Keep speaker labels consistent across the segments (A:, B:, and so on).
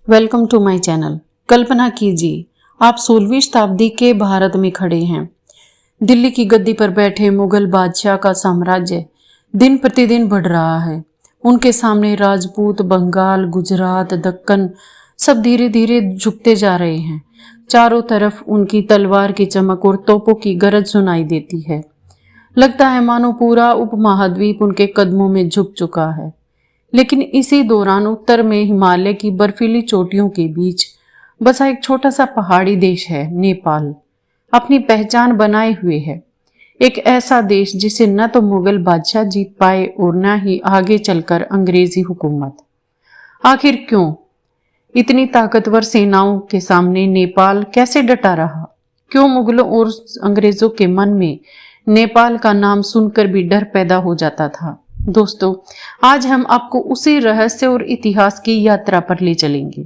A: Welcome to my channel. कल्पना कीजिए आप 16वीं शताब्दी के भारत में खड़े हैं। दिल्ली की गद्दी पर बैठे मुगल बादशाह का साम्राज्य दिन प्रतिदिन बढ़ रहा है। उनके सामने राजपूत, बंगाल, गुजरात, दक्कन सब धीरे धीरे झुकते जा रहे हैं। चारों तरफ उनकी तलवार की चमक और तोपों की गरज सुनाई देती है। लगता है मानो पूरा उपमहाद्वीप उनके कदमों में झुक चुका है। लेकिन इसी दौरान उत्तर में हिमालय की बर्फीली चोटियों के बीच बसा एक छोटा सा पहाड़ी देश है नेपाल। अपनी पहचान बनाए हुए है। एक ऐसा देश जिसे न तो मुगल बादशाह जीत पाए और न ही आगे चलकर अंग्रेजी हुकूमत। आखिर क्यों? इतनी ताकतवर सेनाओं के सामने नेपाल कैसे डटा रहा? क्यों मुगलों और अंग्रेजों के मन में नेपाल का नाम सुनकर भी डर पैदा हो जाता था? दोस्तों, आज हम आपको उसी रहस्य और इतिहास की यात्रा पर ले चलेंगे।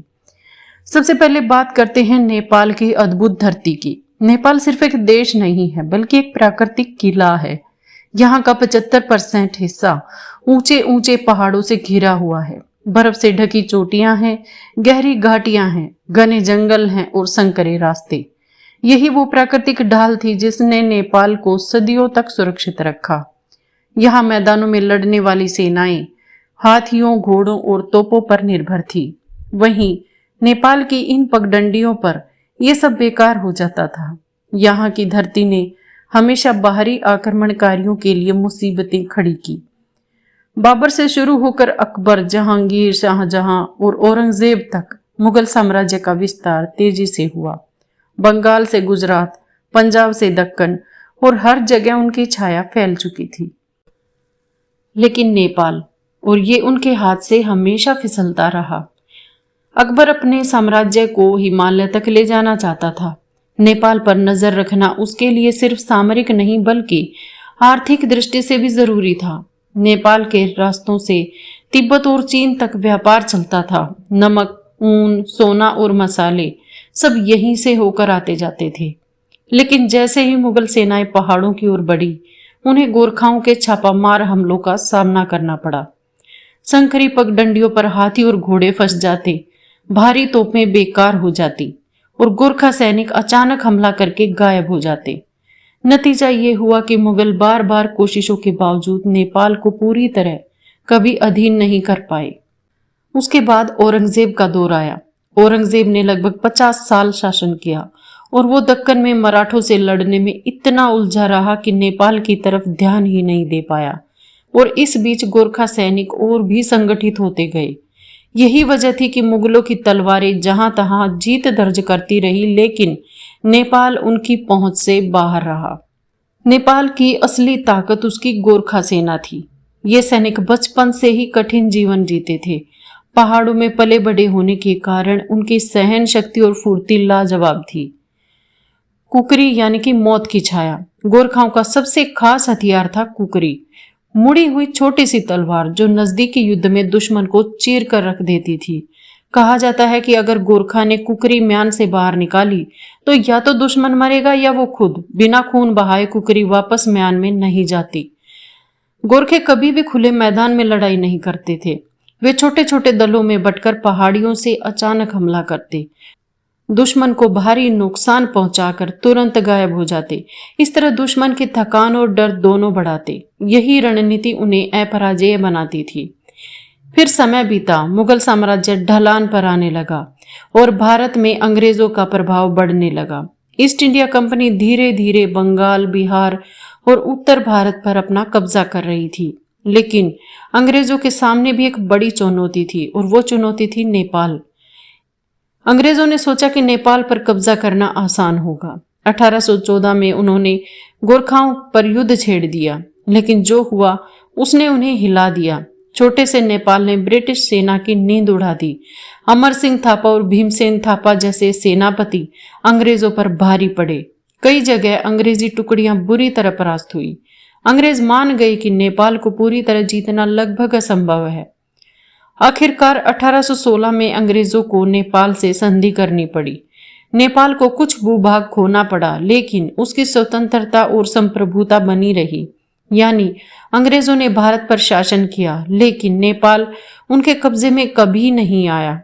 A: सबसे पहले बात करते हैं नेपाल की अद्भुत धरती की। नेपाल सिर्फ एक देश नहीं है बल्कि एक प्राकृतिक किला है। यहाँ का 75% हिस्सा ऊंचे ऊंचे पहाड़ों से घिरा हुआ है। बर्फ से ढकी चोटियां हैं, गहरी घाटियां हैं, घने जंगल हैं और संकरे रास्ते। यही वो प्राकृतिक ढाल थी जिसने नेपाल को सदियों तक सुरक्षित रखा। यहाँ मैदानों में लड़ने वाली सेनाएं हाथियों, घोड़ों और तोपों पर निर्भर थी। वहीं नेपाल की इन पगडंडियों पर यह सब बेकार हो जाता था। यहाँ की धरती ने हमेशा बाहरी आक्रमणकारियों के लिए मुसीबतें खड़ी की। बाबर से शुरू होकर अकबर, जहांगीर, शाहजहां और औरंगजेब तक मुगल साम्राज्य का विस्तार तेजी से हुआ। बंगाल से गुजरात, पंजाब से दक्कन और हर जगह उनकी छाया फैल चुकी थी। लेकिन नेपाल और ये उनके हाथ से हमेशा फिसलता रहा। अकबर अपने साम्राज्य को हिमालय तक ले जाना चाहता था। नेपाल पर नजर रखना उसके लिए सिर्फ सामरिक नहीं बल्कि आर्थिक दृष्टि से भी जरूरी था। नेपाल के रास्तों से तिब्बत और चीन तक व्यापार चलता था। नमक, ऊन, सोना और मसाले सब यहीं से होकर आते जाते थे। लेकिन जैसे ही मुगल सेनाएं पहाड़ों की ओर बढ़ी, उन्हें गोरखाओं के छापामार हमलों का सामना करना पड़ा। संकरी पगडंडियों पर हाथी और घोड़े फंस जाते, भारी तोपें बेकार हो जाती और गोरखा सैनिक अचानक हमला करके गायब हो जाते। नतीजा ये हुआ कि मुगल बार बार कोशिशों के बावजूद नेपाल को पूरी तरह कभी अधीन नहीं कर पाए। उसके बाद औरंगजेब का दौर आया। औरंगजेब ने लगभग 50 साल शासन किया और वो दक्कन में मराठों से लड़ने में इतना उलझा रहा कि नेपाल की तरफ ध्यान ही नहीं दे पाया। और इस बीच गोरखा सैनिक और भी संगठित होते गए। यही वजह थी कि मुगलों की तलवारें जहां तहां जीत दर्ज करती रही, लेकिन नेपाल उनकी पहुंच से बाहर रहा। नेपाल की असली ताकत उसकी गोरखा सेना थी। ये सैनिक बचपन से ही कठिन जीवन जीते थे। पहाड़ों में पले बड़े होने के कारण उनकी सहन शक्ति और फुर्ती लाजवाब थी। कुकरी यानी कि मौत की छाया गोरखाओं का सबसे खास हथियार था। कुकरी मुड़ी हुई छोटी सी तलवार जो नजदीकी युद्ध में दुश्मन को चीर कर रख देती थी। कहा जाता है कि अगर गोरखा ने कुकरी म्यान से बाहर निकाली तो या तो दुश्मन मरेगा या वो खुद। बिना खून बहाए कुकरी वापस म्यान में नहीं जाती। गोरखे कभी भी खुले मैदान में लड़ाई नहीं करते थे। वे छोटे छोटे दलों में बंटकर पहाड़ियों से अचानक हमला करते, दुश्मन को भारी नुकसान पहुंचाकर तुरंत गायब हो जाते। इस तरह दुश्मन की थकान और डर दोनों बढ़ाते। यही रणनीति उन्हें अपराजेय बनाती थी। फिर समय बीता, मुगल साम्राज्य ढलान पर आने लगा और भारत में अंग्रेजों का प्रभाव बढ़ने लगा। ईस्ट इंडिया कंपनी धीरे धीरे बंगाल, बिहार और उत्तर भारत पर अपना कब्जा कर रही थी। लेकिन अंग्रेजों के सामने भी एक बड़ी चुनौती थी और वो चुनौती थी नेपाल। अंग्रेजों ने सोचा कि नेपाल पर कब्जा करना आसान होगा। 1814 में उन्होंने गोरखाओं पर युद्ध छेड़ दिया, लेकिन जो हुआ उसने उन्हें हिला दिया। छोटे से नेपाल ने ब्रिटिश सेना की नींद उड़ा दी। अमर सिंह थापा और भीमसेन थापा जैसे सेनापति अंग्रेजों पर भारी पड़े। कई जगह अंग्रेजी टुकड़ियां बुरी तरह परास्त हुई। अंग्रेज मान गए कि नेपाल को पूरी तरह जीतना लगभग असंभव है। आखिरकार 1816 में अंग्रेजों को नेपाल से संधि करनी पड़ी। नेपाल को कुछ भूभाग खोना पड़ा, लेकिन उसकी स्वतंत्रता और संप्रभुता बनी रही। यानी अंग्रेजों ने भारत पर शासन किया, लेकिन नेपाल उनके कब्जे में कभी नहीं आया।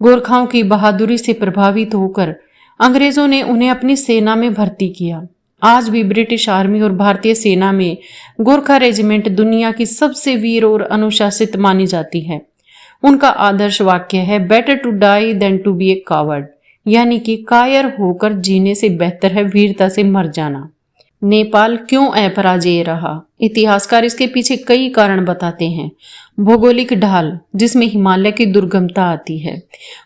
A: गोरखाओं की बहादुरी से प्रभावित होकर अंग्रेजों ने उन्हें अपनी सेना में भर्ती किया। आज भी ब्रिटिश आर्मी और भारतीय सेना में गोरखा रेजिमेंट दुनिया की सबसे वीर और अनुशासित मानी जाती है। उनका आदर्श वाक्य है, better to die than to be a coward, यानी कि कायर होकर जीने से बेहतर है वीरता से मर जाना। नेपाल क्यों अपराजेय रहा? इतिहासकार इसके पीछे कई कारण बताते हैं। भौगोलिक ढाल, जिसमें हिमालय की दुर्गमता आती है,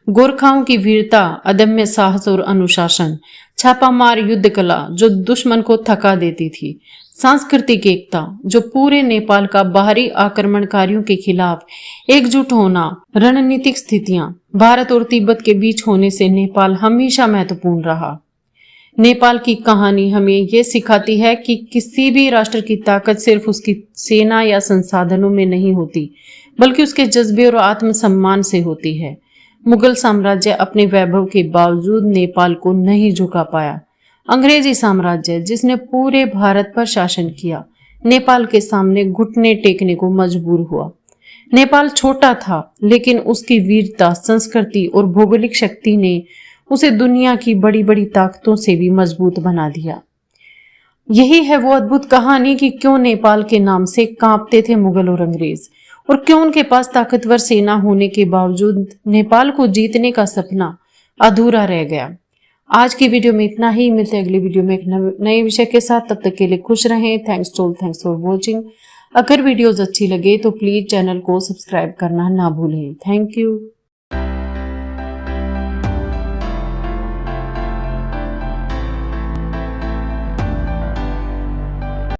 A: गोरखाओं की वीरता, अदम्य साहस और अनुशासन, छापामार युद्ध कला जो दुश्मन को थका देती थी, सांस्कृतिक एकता जो पूरे नेपाल का बाहरी आक्रमणकारियों के खिलाफ एकजुट होना, रणनीतिक स्थितियां भारत और तिब्बत के बीच होने से नेपाल हमेशा महत्वपूर्ण रहा। नेपाल की कहानी हमें ये सिखाती है कि किसी भी राष्ट्र की ताकत सिर्फ उसकी सेना या संसाधनों में नहीं होती, बल्कि उसके जज्बे और आत्मसम्मान से होती है। मुगल साम्राज्य अपने वैभव के बावजूद नेपाल को नहीं झुका पाया। अंग्रेजी साम्राज्य, जिसने पूरे भारत पर शासन किया, नेपाल के सामने घुटने टेकने को मजबूर हुआ। नेपाल छोटा था, लेकिन उसकी वीरता, संस्कृति और भौगोलिक शक्ति ने उसे दुनिया की बड़ी बड़ी ताकतों से भी मजबूत बना दिया। यही है वो अद्भुत कहानी कि क्यों नेपाल के नाम से कांपते थे मुगल और अंग्रेज, और क्यों उनके पास ताकतवर सेना होने के बावजूद नेपाल को जीतने का सपना अधूरा रह गया। आज की वीडियो में इतना ही। मिलते हैं अगली वीडियो में एक नए विषय के साथ। तब तक के लिए खुश रहें। Thanks for watching. अगर वीडियोज अच्छी लगे तो प्लीज चैनल को सब्सक्राइब करना ना भूलें। Thank you.